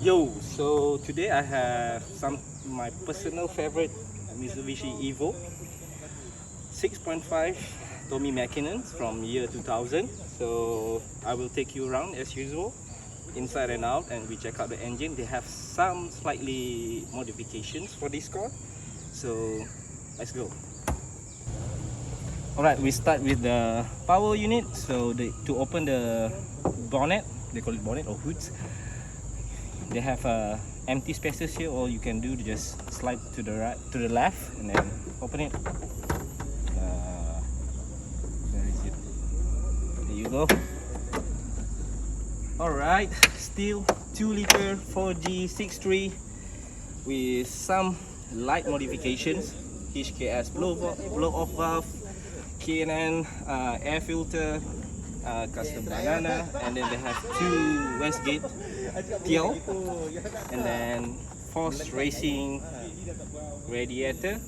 Yo, so today I have my personal favorite Mitsubishi Evo 6.5 Tommi Makinen from year 2000. So I will take you around as usual, inside and out, and we check out the engine. They have some slightly modifications for this car, so let's go. Alright, we start with the power unit. So to open the bonnet, they call it bonnet or hoods, they have empty spaces here. All you can do is just slide to the right, to the left, and then open it. Where is it? There you go. Alright, still 2-liter 4G63 with some light modifications. HKS blow-off valve, K&N air filter, custom banana, and then they have 2 wastegate Tial, and then Force Racing radiator,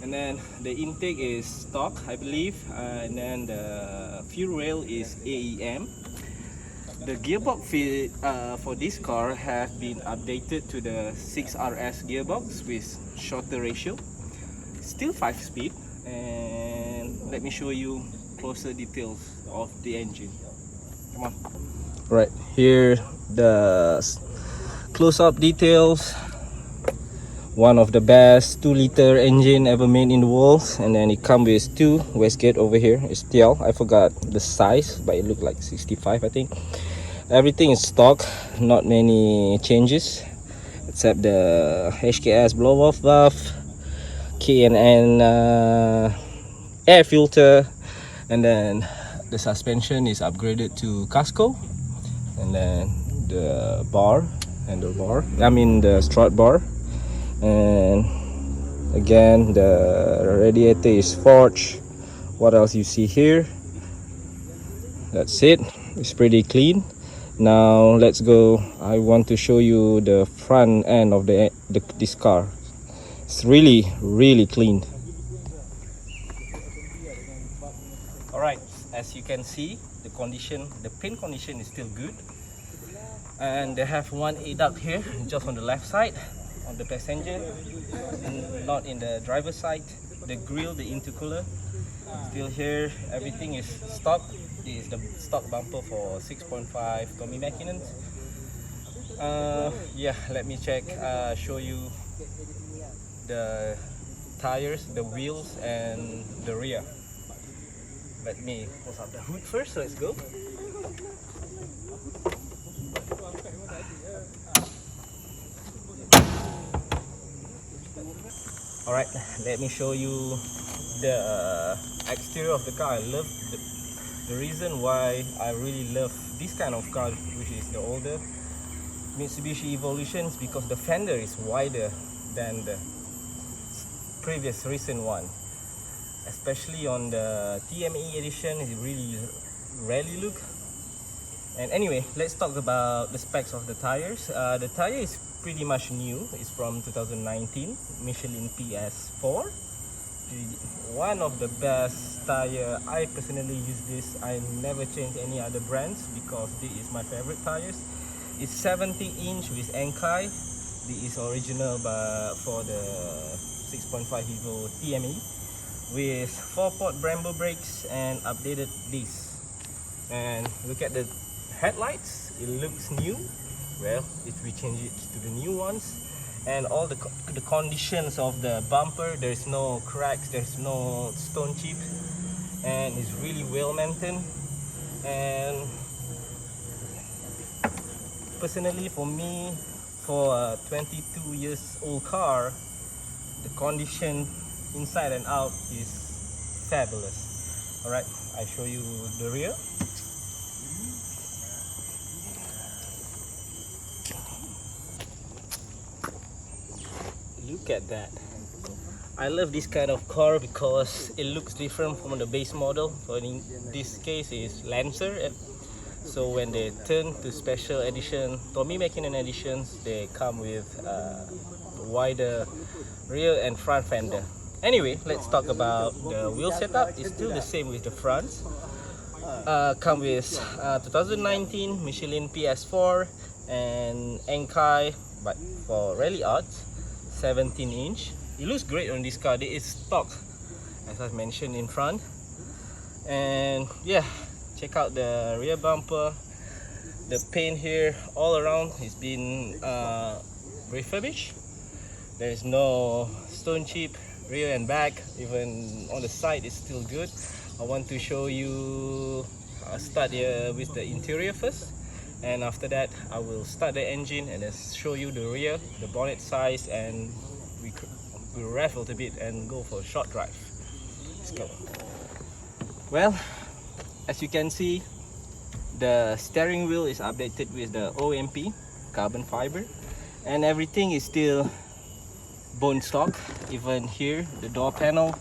and then the intake is stock, I believe, and then the fuel rail is AEM. The gearbox for this car has been updated to the 6RS gearbox with shorter ratio, still 5-speed, and let me show you closer details of the engine. Come on. Right here, the close-up details. One of the best 2-liter engine ever made in the world, and then it comes with 2 wastegate over here. It's Tial. I forgot the size, but it looked like 65, I think. Everything is stock, not many changes except the HKS blow-off valve, K&N air filter, and then the suspension is upgraded to Cusco, and then the the strut bar, and again the radiator is forged. What else you see here? That's it. It's pretty clean. Now let's go. I want to show you the front end of this car. It's really clean. Alright, as you can see, the paint condition is still good, and they have one ADAC here just on the left side on the passenger, and not in the driver's side. The grille, the intercooler, still here. Everything is stock. This is the stock bumper for 6.5 Tommi Makinen. Yeah, let me show you the tires, the wheels, and the rear. Let me close up the hood first. Let's go. Alright, let me show you the exterior of the car. I love the reason why I really love this kind of car, which is the older Mitsubishi Evolutions, because the fender is wider than the previous recent one. Especially on the TME edition, it really rarely look. And anyway, let's talk about the specs of the tires. The tire is pretty much new. It's from 2019 Michelin PS4. One of the best tire. I personally use this. I never change any other brands because this is my favorite tires. It's 70-inch with Enkai. This is original for the 6.5 Evo TME with 4-port Brembo brakes and updated discs. And look at the headlights. It looks new. Well, if we change it to the new ones, and all the conditions of the bumper, there's no cracks, there's no stone chip, and it's really well maintained. And personally, for me, for a 22 years old car, the condition inside and out is fabulous. Alright, I show you the rear. Look at that. I love this kind of car because it looks different from the base model. So in this case is Lancer. So when they turn to special edition, Tommi Makinen editions, they come with wider rear and front fender. Anyway, let's talk about the wheel setup. It's still the same with the fronts. Come with 2019 Michelin PS4 and Enkai, but for rally arts, 17-inch. It looks great on this car. It is stock, as I mentioned in front. And yeah, check out the rear bumper. The paint here all around has been refurbished. There is no stone chip rear and back. Even on the side is still good. I want to show you, start here with the interior first, and after that I will start the engine and then show you the rear, the bonnet size, and we'll rev a little bit and go for a short drive. Let's go. Well, as you can see, the steering wheel is updated with the OMP carbon fiber, and everything is still bone stock. Even here, the door panel,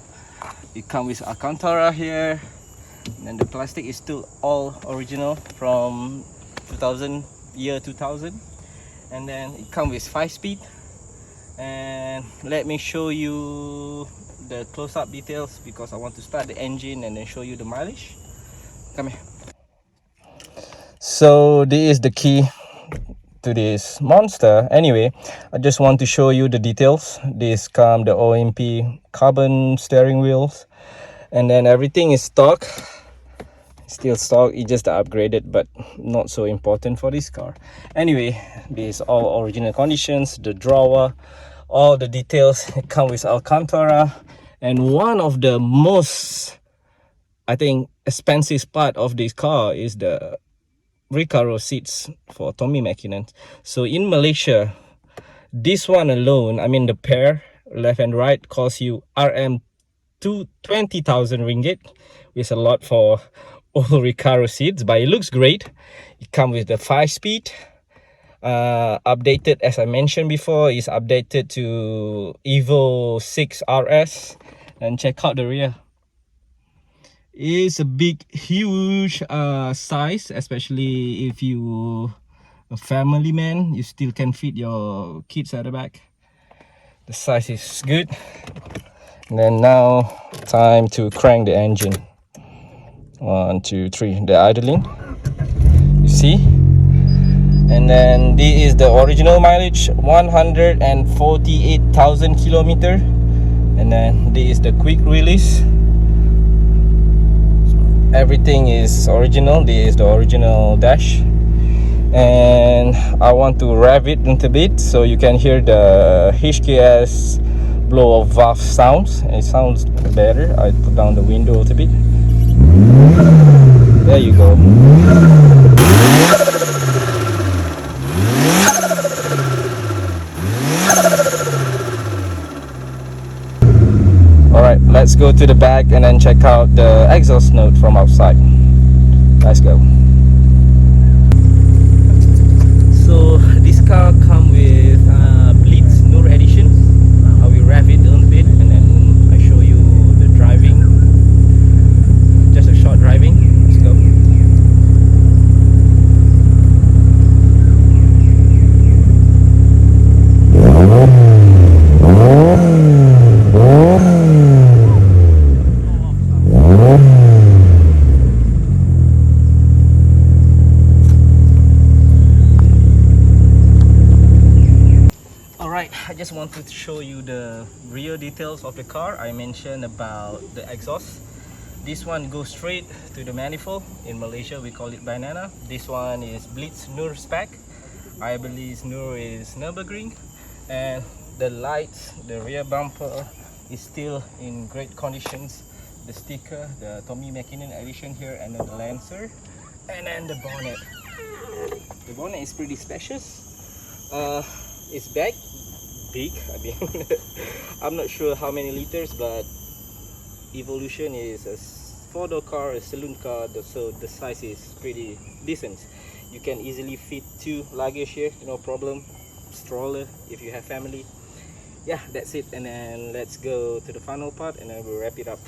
it comes with Alcantara here, and the plastic is still all original from 2000. And then it comes with 5-speed. And let me show you the close-up details, because I want to start the engine and then show you the mileage. Come here. So this is the key to this monster. Anyway, I just want to show you the details. This come the OMP carbon steering wheels, and then everything is stock, still stock. It's just upgraded, but not so important for this car. Anyway, this all original conditions. The drawer, all the details, it come with Alcantara. And one of the most, I think, expensive part of this car is the Recaro seats for Tommi Makinen. So in Malaysia, this one alone, I mean the pair left and right, costs you RM 20,000 ringgit, which is a lot for all Recaro seats, but it looks great. It comes with the 5-speed, updated, as I mentioned before, is updated to Evo 6 RS. And check out the rear. It's a big, huge size, especially if you a family man, you still can fit your kids at the back. The size is good. And then now, time to crank the engine. 1, 2, 3, the idling, you see. And then this is the original mileage, 148,000 kilometer. And then this is the quick release. Everything is original. This is the original dash, and I want to rev it a little bit so you can hear the HKS blow of valve sounds. It sounds better. I put down the window a little bit. There you go. Alright, let's go to the back and then check out the exhaust note from outside. Let's go. So this car comes with Blitz Nur edition. I will rev it a little bit and then I show you the driving. Just a short driving. Let's go. I just wanted to show you the rear details of the car. I mentioned about the exhaust. This one goes straight to the manifold. In Malaysia we call it banana. This one is Blitz Nur Spec. I believe Nur is Nürburgring. And the lights, the rear bumper is still in great conditions. The sticker, the Tommi Makinen edition here, and then the Lancer, and then the bonnet. The bonnet is pretty spacious. It's big. I mean, I'm not sure how many liters, but Evolution is a 4-door car, a saloon car, so the size is pretty decent. You can easily fit 2 luggage here, no problem. Stroller if you have family. Yeah, that's it, and then let's go to the final part and then we'll wrap it up.